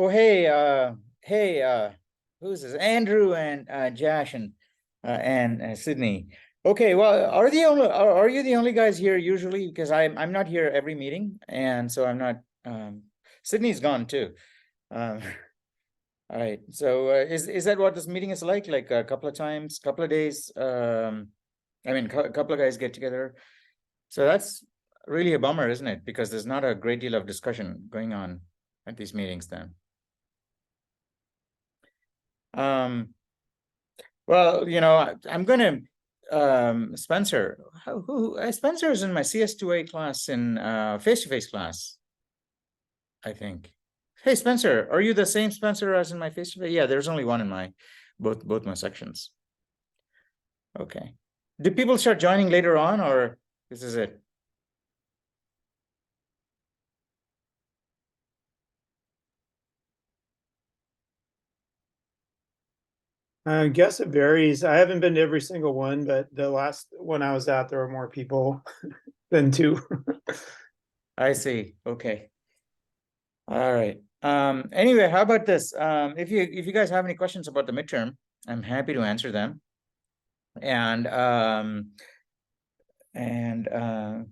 Oh, hey, who's this? Andrew and Josh and Sydney. Okay, well, are you the only guys here usually? Because I'm not here every meeting, and so I'm not. Sydney's gone too. Um, all right. So is that what this meeting is like? Like a couple of times, couple of days? I mean, a couple of guys get together. So that's really a bummer, isn't it? Because there's not a great deal of discussion going on at these meetings then. Um, well, I'm gonna Spencer. Spencer is in my CS2A class in face-to-face class, I think. Hey Spencer, are you the same Spencer as in my face-to-face? Yeah, there's only one in my both my sections. Okay. Do people start joining later on, or this is it? I guess it varies. I haven't been to every single one, but the last one I was at, there were more people than two. I see. Okay. All right. Anyway, how about this? If you guys have any questions about the midterm, I'm happy to answer them. And and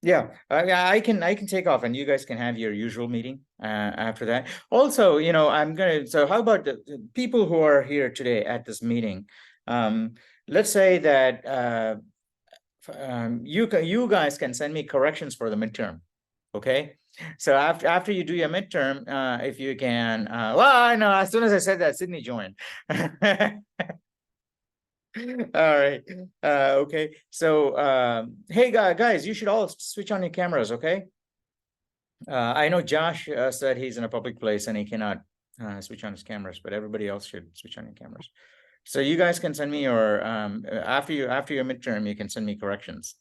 yeah, I can take off, and you guys can have your usual meeting after that. Also, I'm gonna. So, how about the people who are here today at this meeting? Let's say that you guys can send me corrections for the midterm. Okay. So after you do your midterm, if you can, well, I know as soon as I said that, Sydney joined. All right. Okay. So, hey, guys, you should all switch on your cameras, okay? I know Josh said he's in a public place and he cannot switch on his cameras, but everybody else should switch on your cameras. So you guys can send me your after your midterm, you can send me corrections,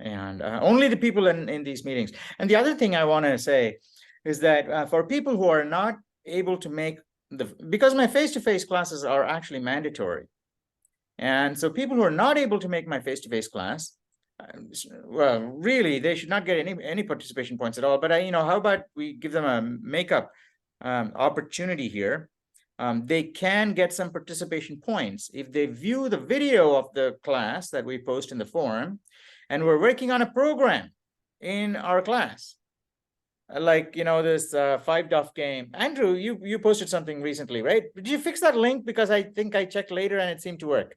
and only the people in these meetings. And the other thing I want to say is that for people who are not able to make because my face-to-face classes are actually mandatory. And so people who are not able to make my face-to-face class, well, really, they should not get any participation points at all. But how about we give them a makeup opportunity here? They can get some participation points if they view the video of the class that we post in the forum, and we're working on a program in our class. Like this 5 duff game. Andrew, you posted something recently, right? Did you fix that link? Because I think I checked later and it seemed to work.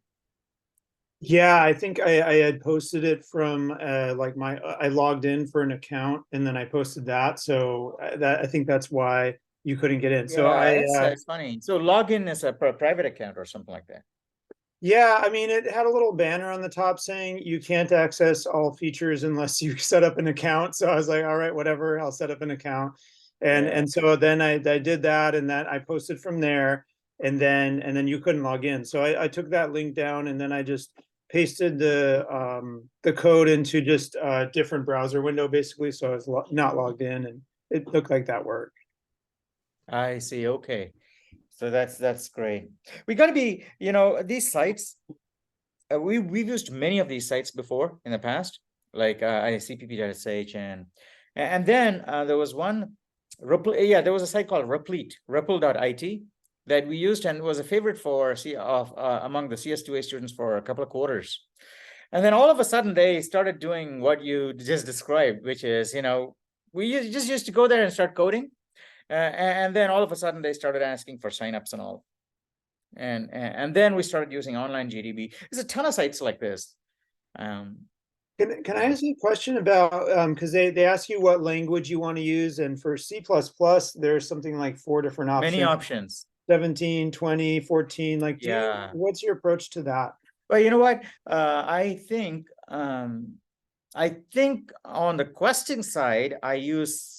Yeah, I think I had posted it from like I logged in for an account and then I posted that. So that I think that's why you couldn't get in. So Yeah, that's funny. So login is a private account or something like that. yeah, I mean, it had a little banner on the top saying you can't access all features unless you set up an account. So I was like, all right, whatever, I'll set up an account. And Yeah. and so then I did that, and that I posted from there, and then you couldn't log in. So I took that link down, and then I just pasted the code into just a different browser window basically. So I was not logged in, and it looked like that worked. I see. Okay. So that's great. We got to be, these sites. We've used many of these sites before in the past, like ICPP.sh, and then there was one yeah, there was a site called Ripple.it that we used and was a favorite for among the CS2A students for a couple of quarters. And then all of a sudden they started doing what you just described, which is, we just used to go there and start coding. And then all of a sudden they started asking for signups and all. And then we started using online GDB. There's a ton of sites like this. Um, Can I ask you a question about because they ask you what language you want to use, and for C++, there's something like 4 different Many options, options. 17, 20, 14. Like, Yeah. what's your approach to that? But you know what? I think on the question side, I use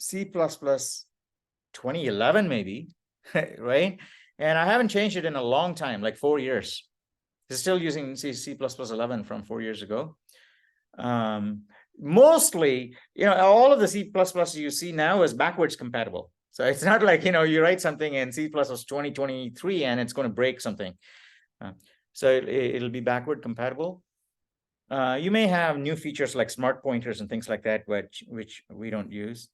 C++ 2011 maybe, right? And I haven't changed it in a long time, like 4 years. It's still using C++11 from 4 years ago. Mostly, all of the C++ you see now is backwards compatible. So it's not like, you write something in C++ 2023 and it's going to break something. So it'll be backward compatible. You may have new features like smart pointers and things like that, which we don't use.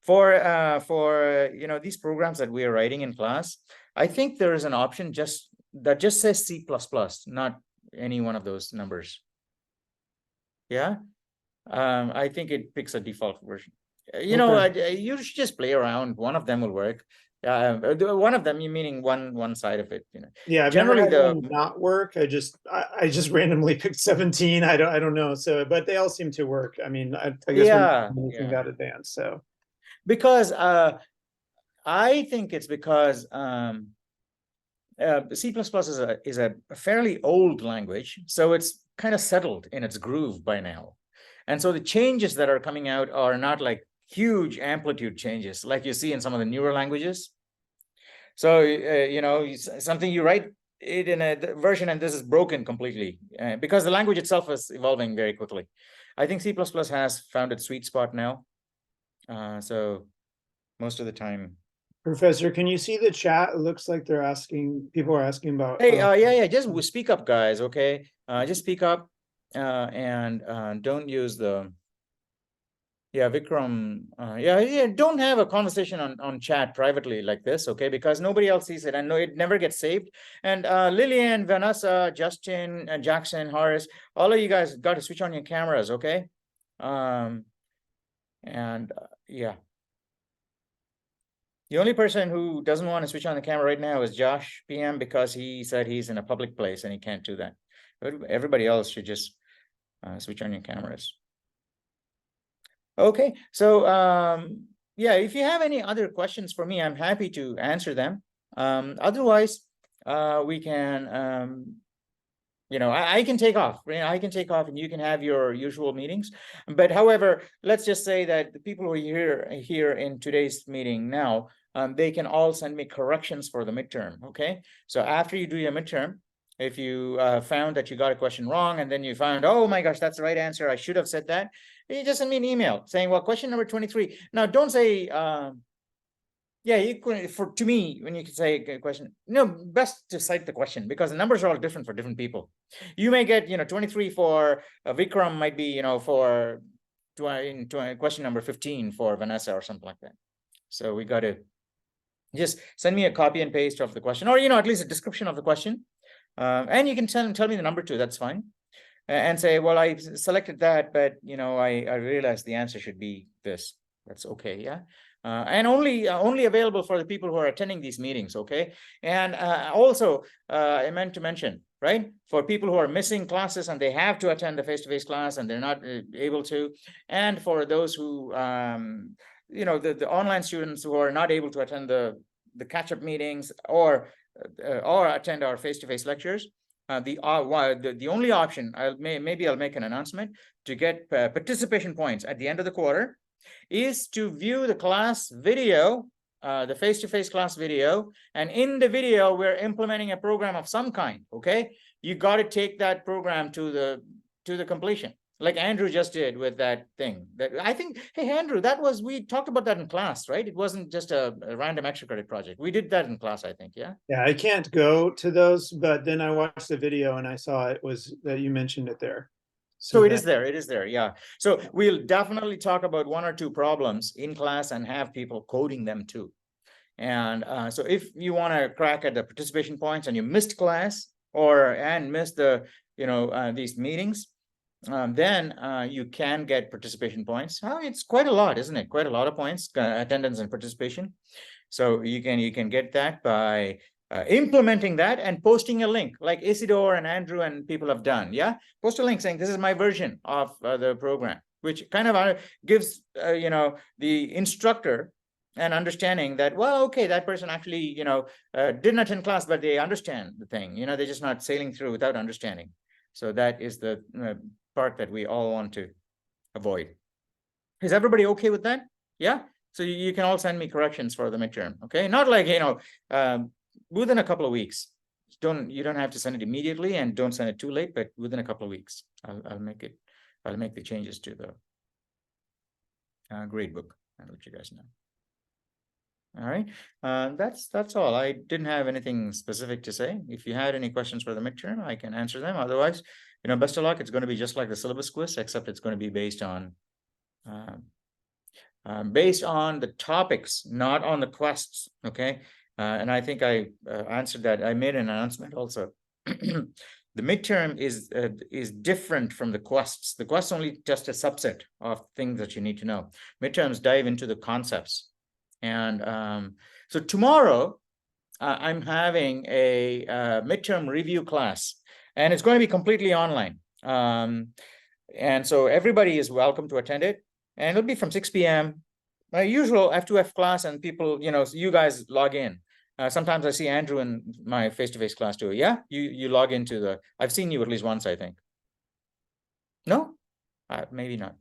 For these programs that we are writing in class, I think there is an option that just says C++, not any one of those numbers. Yeah. I think it picks a default version. You should just play around. One of them will work. One of them, you meaning one side of it. Yeah, I've Generally never had one not work. I just randomly picked 17. I don't know. So, but they all seem to work. I mean, I guess yeah, we're making that advance. So because I think it's because C++ is a fairly old language, so it's kind of settled in its groove by now. And so the changes that are coming out are not like huge amplitude changes like you see in some of the newer languages. So, something you write it in a version and this is broken completely because the language itself is evolving very quickly. I think C++ has found its sweet spot now. So most of the time. Professor, can you see the chat? It looks like people are asking about. Hey, yeah, just speak up, guys, okay? Just speak up and don't use the. Yeah, Vikram. Yeah, don't have a conversation on chat privately like this, okay? Because nobody else sees it and no, it never gets saved. And Lillian, Vanessa, Justin, Jackson, Horace, all of you guys got to switch on your cameras, okay? Yeah. The only person who doesn't want to switch on the camera right now is Josh PM because he said he's in a public place and he can't do that. Everybody else should just switch on your cameras. Okay, so yeah, if you have any other questions for me, I'm happy to answer them. Otherwise, we can I can take off. I can take off and you can have your usual meetings. But however, let's just say that the people who are here in today's meeting now, they can all send me corrections for the midterm, okay? So after you do your midterm, if you found that you got a question wrong and then you found, oh my gosh, that's the right answer, I should have said that, you just send me an email saying, well, question number 23. Now, don't say, yeah, you could, to me, when you can say a question, best to cite the question because the numbers are all different for different people. You may get, 23 for Vikram might be, for question number 15 for Vanessa or something like that. So we got to just send me a copy and paste of the question, or, at least a description of the question. And you can tell me the number too, that's fine. And say, well, I selected that, but, I realized the answer should be this. That's okay, yeah? And only available for the people who are attending these meetings, okay? And also, I meant to mention, right? For people who are missing classes and they have to attend the face-to-face class and they're not able to, and for those who, the online students who are not able to attend the catch-up meetings or attend our face-to-face lectures, the only option, maybe I'll make an announcement to get participation points at the end of the quarter is to view the class video, the face-to-face class video. And in the video, we're implementing a program of some kind, okay? You got to take that program to the completion, like Andrew just did with that thing. That I think, hey, Andrew, we talked about that in class, right? It wasn't just a random extra credit project. We did that in class, I think, yeah? Yeah, I can't go to those, but then I watched the video and I saw it was that you mentioned it there. So it is there, yeah. So we'll definitely talk about one or two problems in class and have people coding them too. And so if you want to crack at the participation points and you missed class and missed the, these meetings, then you can get participation points. It's quite a lot, isn't it? Quite a lot of points, attendance and participation. So you can get that by implementing that and posting a link like Isidore and Andrew and people have done. Yeah, post a link saying this is my version of the program, which kind of gives the instructor an understanding that, well, okay, that person actually didn't attend class, but they understand the thing. They're just not sailing through without understanding. So that is the part that we all want to avoid. Is everybody okay with that? Yeah. So you can all send me corrections for the midterm, okay? Not like, within a couple of weeks. You don't have to send it immediately and don't send it too late, but within a couple of weeks, I'll make the changes to the grade book. I'll let you guys know. All right, that's all. I didn't have anything specific to say. If you had any questions for the midterm, I can answer them. Otherwise, best of luck. It's going to be just like the syllabus quiz, except it's going to be based on based on the topics, not on the quests. Okay. And I think I answered that. I made an announcement also. The midterm is different from the quests. The quests only just a subset of things that you need to know. Midterms dive into the concepts. And so tomorrow, I'm having a midterm review class, and it's going to be completely online. And so everybody is welcome to attend it, and it'll be from 6 p.m. My usual F2F class, and people, you guys log in. Sometimes I see Andrew in my face-to-face class too. Yeah, you log into the. I've seen you at least once, I think. No, maybe not.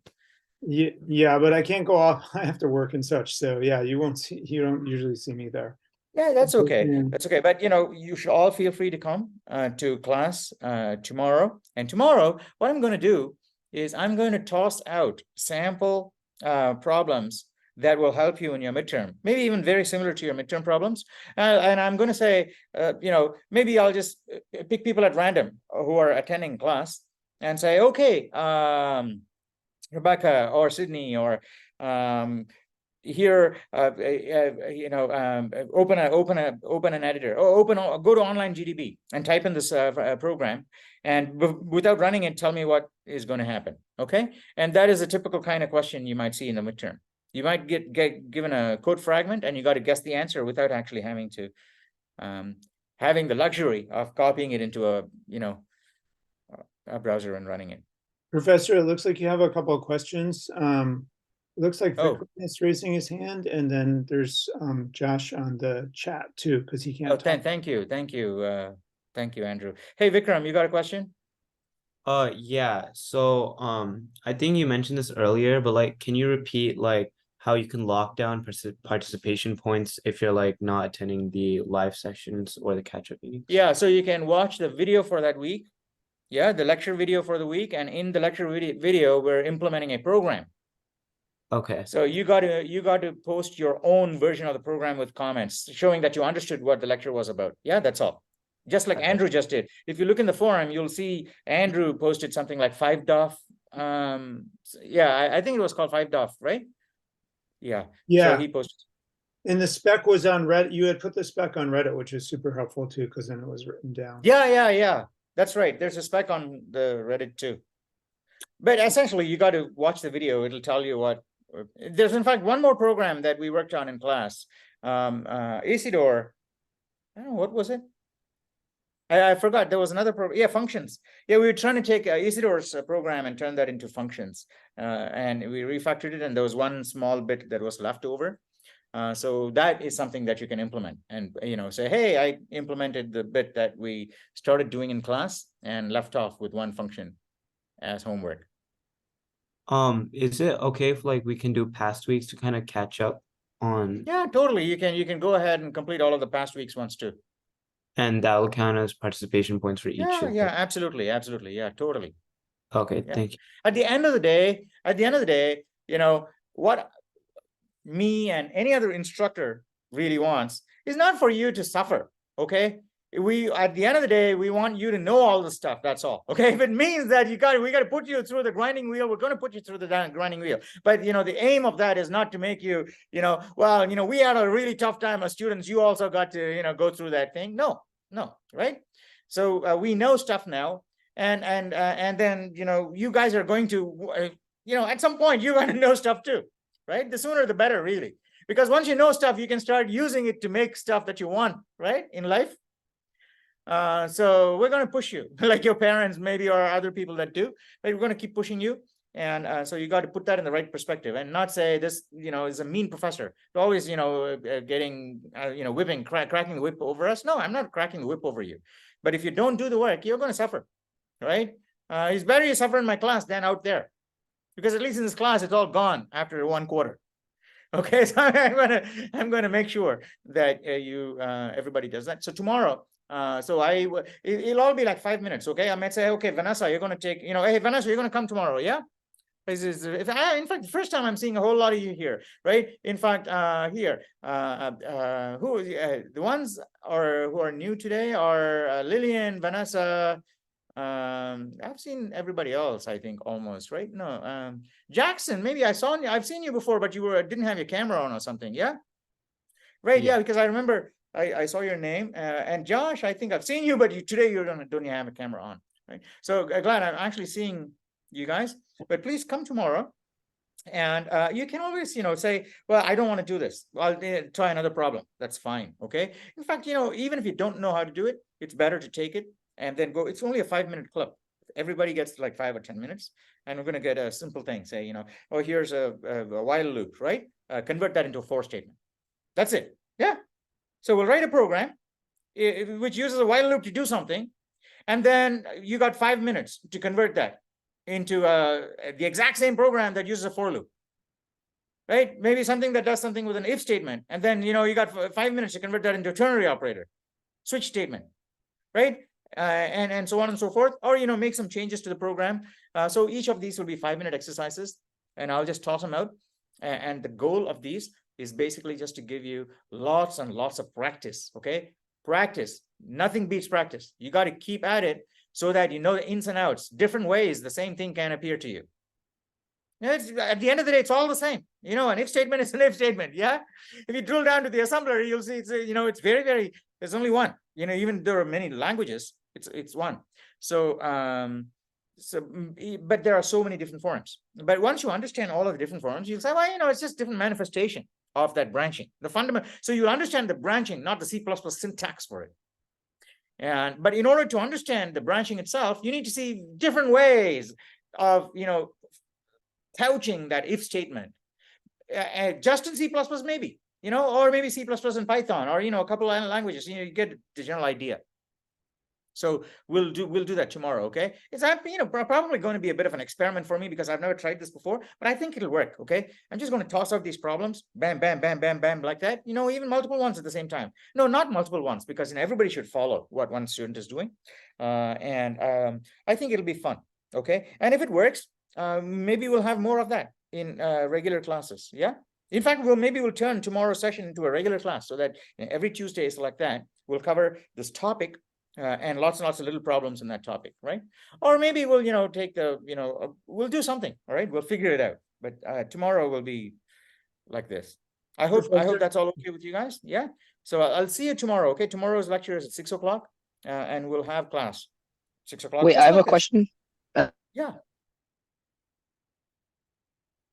Yeah, but I can't go off. I have to work and such. So yeah, you don't usually see me there. Yeah, that's okay. That's okay. But you should all feel free to come to class tomorrow. And tomorrow, what I'm going to do is I'm going to toss out sample problems that will help you in your midterm, maybe even very similar to your midterm problems. And I'm going to say, maybe I'll just pick people at random who are attending class and say, okay, Rebecca or Sydney or here, open an editor, or go to online GDB and type in this program, and without running it, tell me what is going to happen. Okay, and that is a typical kind of question you might see in the midterm. You might get given a code fragment, and you got to guess the answer without actually having to having the luxury of copying it into a browser and running it. Professor, it looks like you have a couple of questions. It looks like Oh. Vikram is raising his hand, and then there's Josh on the chat too, because he can't talk. Thank you, Andrew. Hey, Vikram, you got a question? Yeah. So I think you mentioned this earlier, but like, can you repeat like how you can lock down participation points if you're like not attending the live sessions or the catch-up meetings? Yeah, so you can watch the video for that week. Yeah, the lecture video for the week, and in the lecture video, we're implementing a program. Okay. So you got to post your own version of the program with comments showing that you understood what the lecture was about. Yeah, that's all. Just like Andrew just did. If you look in the forum, you'll see Andrew posted something like 5DOF. Yeah, I think it was called 5DOF, right? Yeah. Yeah. So he posted. And the spec was on Reddit. You had put the spec on Reddit, which is super helpful too, because then it was written down. Yeah. That's right. There's a spec on the Reddit too. But essentially, you got to watch the video. It'll tell you what. There's in fact one more program that we worked on in class. Isidore. I don't know, what was it? I forgot. There was another program. Yeah, functions. Yeah, we were trying to take Isidore's program and turn that into functions. And we refactored it, and there was one small bit that was left over. So that is something that you can implement and, say, hey, I implemented the bit that we started doing in class and left off with one function as homework. Is it okay if like we can do past weeks to kind of catch up on? Yeah, totally. You can go ahead and complete all of the past weeks ones too. And that will count as participation points for each. Yeah, absolutely. Yeah, totally. Okay, yeah. Thank you. At the end of the day, what me and any other instructor really wants is not for you to suffer. Okay. At the end of the day, we want you to know all the stuff. That's all. Okay. If it means that we got to put you through the grinding wheel, we're going to put you through the grinding wheel. But the aim of that is not to make you, we had a really tough time as students. You also got to, go through that thing. No, right? So we know stuff now, and then you guys are going to, at some point you're going to know stuff too, right? The sooner the better, really, because once you know stuff, you can start using it to make stuff that you want, right, in life. So we're going to push you like your parents maybe or other people that do, but we're going to keep pushing you. And so you got to put that in the right perspective and not say this, is a mean professor. Always, getting, whipping, cracking the whip over us. No, I'm not cracking the whip over you. But if you don't do the work, you're going to suffer, right? It's better you suffer in my class than out there, because at least in this class, it's all gone after 1 quarter. Okay, so I'm going to make sure that everybody does that. So tomorrow, it'll all be like 5 minutes. Okay, I might say, okay, Vanessa, you're going to take, hey, Vanessa, you're going to come tomorrow. Yeah. In fact, the first time I'm seeing a whole lot of you here, right? In fact, the ones who are new today are Lillian, Vanessa, I've seen everybody else, I think, almost, right? No, Jackson, maybe I've seen you before, but you didn't have your camera on or something, yeah? Right, yeah, because I remember I saw your name, and Josh, I think I've seen you, but today you don't even have a camera on, right? So glad I'm actually seeing you guys, but please come tomorrow. And you can always, say, well, I don't want to do this. I'll try another problem. That's fine. Okay. In fact, even if you don't know how to do it, it's better to take it and then go. It's only a 5-minute clip. Everybody gets like 5 or 10 minutes. And we're going to get a simple thing. Say, oh, here's a while loop, right? Convert that into a for statement. That's it. Yeah. So we'll write a program which uses a while loop to do something. And then you got 5 minutes to convert that into the exact same program that uses a for loop, right? Maybe something that does something with an if statement. And then, you got 5 minutes to convert that into a ternary operator, switch statement, right? And so on and so forth, or, make some changes to the program. So each of these will be 5-minute exercises, and I'll just toss them out. And the goal of these is basically just to give you lots and lots of practice, okay? Practice, nothing beats practice. You got to keep at it so that you know the ins and outs, different ways the same thing can appear to you. At the end of the day, it's all the same. An if statement is an if statement, yeah? If you drill down to the assembler, you'll see it's very, very, there's only one. Even there are many languages, it's one. So, but there are so many different forms. But once you understand all of the different forms, you'll say, well, it's just different manifestation of that branching. The fundamental, so you'll understand the branching, not the C++ syntax for it. But in order to understand the branching itself, you need to see different ways of, couching that if statement. Just in C++ maybe, or maybe C++ and Python, or, a couple of languages, you get the general idea. So we'll do that tomorrow, okay? It's probably going to be a bit of an experiment for me because I've never tried this before, but I think it'll work, okay? I'm just going to toss out these problems, bam, bam, bam, bam, bam, like that, even multiple ones at the same time. No, not multiple ones, because everybody should follow what one student is doing. I think it'll be fun, okay? And if it works, maybe we'll have more of that in regular classes, yeah? In fact, maybe we'll turn tomorrow's session into a regular class so that every Tuesday is like that. We'll cover this topic and lots and lots of little problems in that topic, right? Or maybe we'll, take the, we'll do something, all right? We'll figure it out. But tomorrow will be like this. I hope that's all okay with you guys. Yeah. So I'll see you tomorrow. Okay. Tomorrow's lecture is at 6 o'clock, and we'll have class 6 o'clock. Wait, I have a question. Yeah.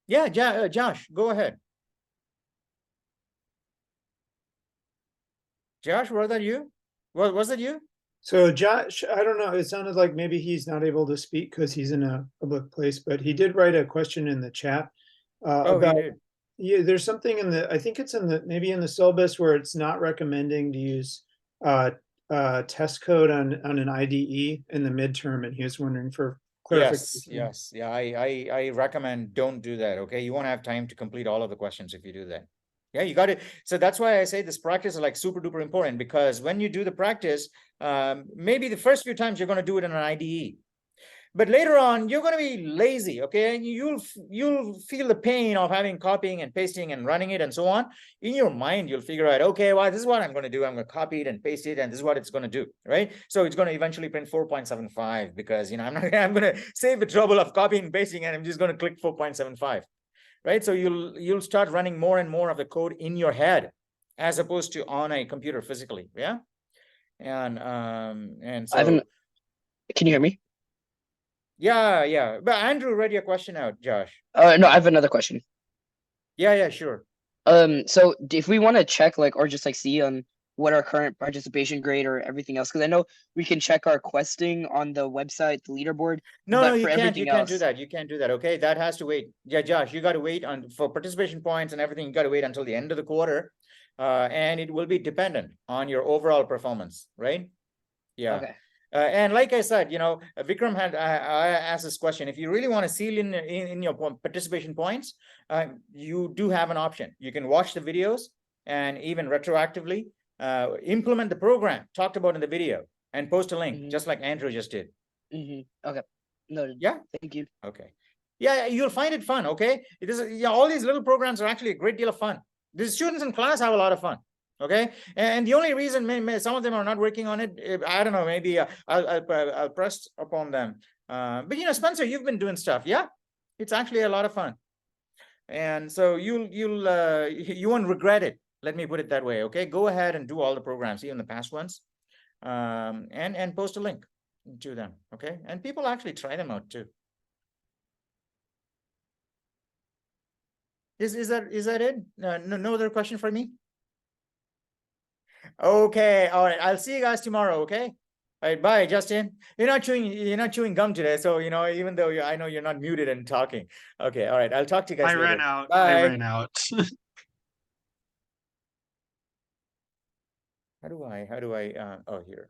Yeah, Josh, go ahead. Josh, was that you? Was it you? So Josh, I don't know, it sounded like maybe he's not able to speak because he's in a public place, but he did write a question in the chat about, there's something I think it's maybe in the syllabus where it's not recommending to use test code on an IDE in the midterm, and he was wondering for clarification. Yes. Yeah, I recommend don't do that, okay? You won't have time to complete all of the questions if you do that. Yeah, you got it. So that's why I say this practice is like super duper important, because when you do the practice, maybe the first few times you're going to do it in an IDE, but later on you're going to be lazy, okay? And you'll feel the pain of having copying and pasting and running it and so on. In your mind, you'll figure out, okay, well, this is what I'm going to do. I'm going to copy it and paste it, and this is what it's going to do, right? So it's going to eventually print 4.75 because I'm going to save the trouble of copying and pasting, and I'm just going to click 4.75. Right, so you'll start running more and more of the code in your head as opposed to on a computer physically, yeah. And so can you hear me? Yeah. But Andrew read your question out, Josh. No, I have another question. Yeah, sure. So if we want to check or just see on what our current participation grade or everything else, because I know we can check our questing on the website, the leaderboard. No, you can't do that. You can't do that. Okay, that has to wait. Yeah, Josh, you got to wait for participation points and everything. You got to wait until the end of the quarter, and it will be dependent on your overall performance, right? Yeah. Okay. And like I said, Vikram had asked this question. If you really want to seal in your participation points, you do have an option. You can watch the videos and even retroactively implement the program talked about in the video and post a link, just like Andrew just did. Okay. No. Yeah. Thank you. Okay. Yeah, you'll find it fun. Okay. It is. Yeah, all these little programs are actually a great deal of fun. The students in class have a lot of fun. Okay, and the only reason some of them are not working on it, I don't know, maybe I'll press upon them. But you know, Spencer, you've been doing stuff, yeah? It's actually a lot of fun, and so you won't regret it. Let me put it that way. Okay, go ahead and do all the programs, even the past ones, and post a link to them. Okay, and people actually try them out too. Is that it? No other question for me? Okay, all right. I'll see you guys tomorrow. Okay. All right. Bye, Justin. You're not chewing gum today, so you know, even though I know you're not muted and talking. Okay. All right. I'll talk to you guys I later. ran out. Bye. I ran out. How do I? Oh, here.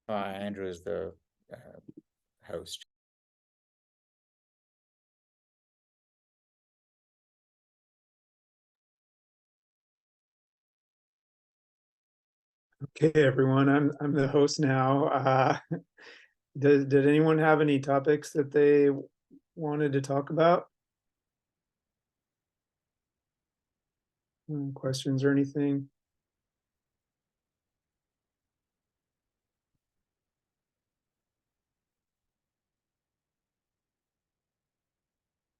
Andrew is the host. Okay, everyone, I'm the host now. Did anyone have any topics that they wanted to talk about? Questions or anything?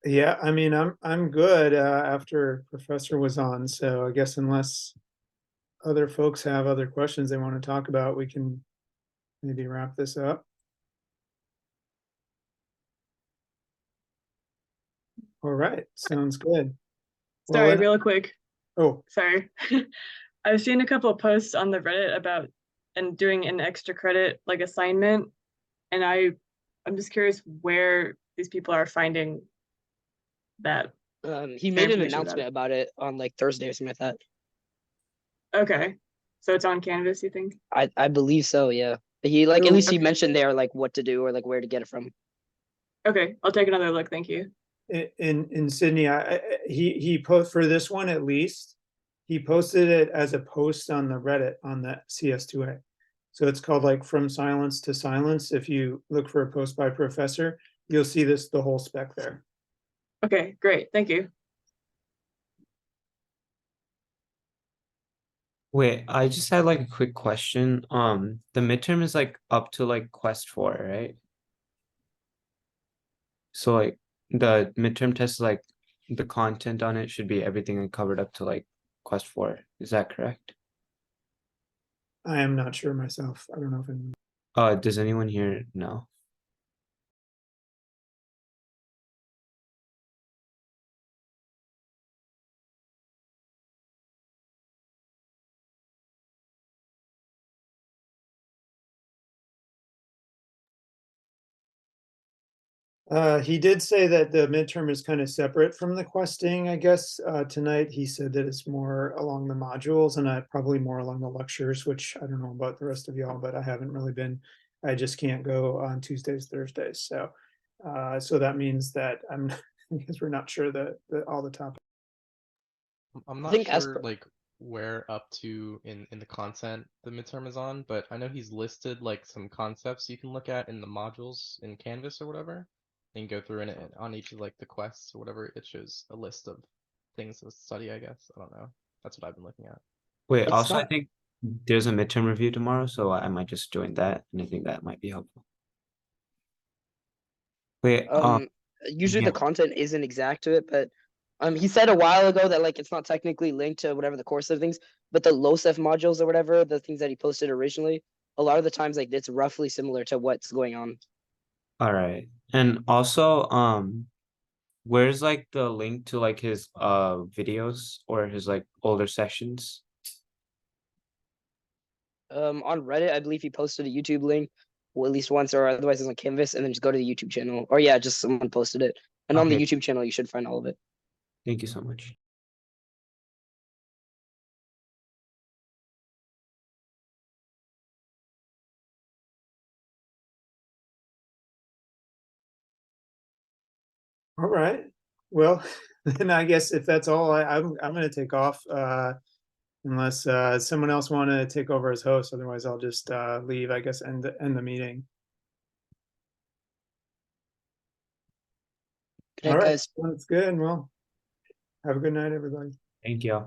Yeah, I mean, I'm good after Professor was on, so I guess unless other folks have other questions they want to talk about, we can maybe wrap this up. All right, sounds good. Well, Sorry, then- real quick. Oh, Sorry. I've seen a couple of posts on the Reddit about and doing an extra credit like assignment, and I'm just curious where these people are finding that. He made an information announcement about it on like Thursday or something like that. Okay, so it's on Canvas, you think? I believe so, yeah. He like at least he Okay. mentioned there like what to do or like where to get it from. Okay, I'll take another look. Thank you. in Sydney, he post for this one at least. He posted it as a post on the Reddit on the CS2A. So it's called like From Silence to Silence. If you look for a post by Professor, you'll see the whole spec there. Okay, great. Thank you. Wait, I just had like a quick question. The midterm is like up to like Quest 4, right? So like the midterm test, like the content on it should be everything covered up to like Quest 4. Is that correct? I am not sure myself. I don't know if anyone. Does anyone here know? He did say that the midterm is kind of separate from the questing, I guess. Tonight he said that it's more along the modules and probably more along the lectures, which I don't know about the rest of y'all, but I haven't really been, I just can't go on Tuesdays, Thursdays. So so that means that I'm because we're not sure all the topics. I'm I not think as sure per- like where up to in the content the midterm is on, but I know he's listed like some concepts you can look at in the modules in Canvas or whatever, and go through and on each of like the quests or whatever, it shows a list of things to study, I guess. I don't know. That's what I've been looking at. Wait, It's also I not- think there's a midterm review tomorrow, so I might just join that, and I think that might be helpful. Wait, usually yeah. the content isn't exact to it, but he said a while ago that like it's not technically linked to whatever the course of things, but the LOCEF modules or whatever, the things that he posted originally, a lot of the times like it's roughly similar to what's going on. All right. And also, where's like the link to like his videos or his like older sessions? On Reddit, I believe he posted a YouTube link, well, at least once, or otherwise it's on Canvas, and then just go to the YouTube channel. Or yeah, just someone posted it. And on the Okay. YouTube channel, you should find all of it. Thank you so much. All right. Well, then I guess if that's all, I'm gonna take off. Unless someone else want to take over as host. Otherwise, I'll just leave, I guess, end the meeting. Good All night, right, guys. that's good. Well, Have a good night, everybody. Thank you.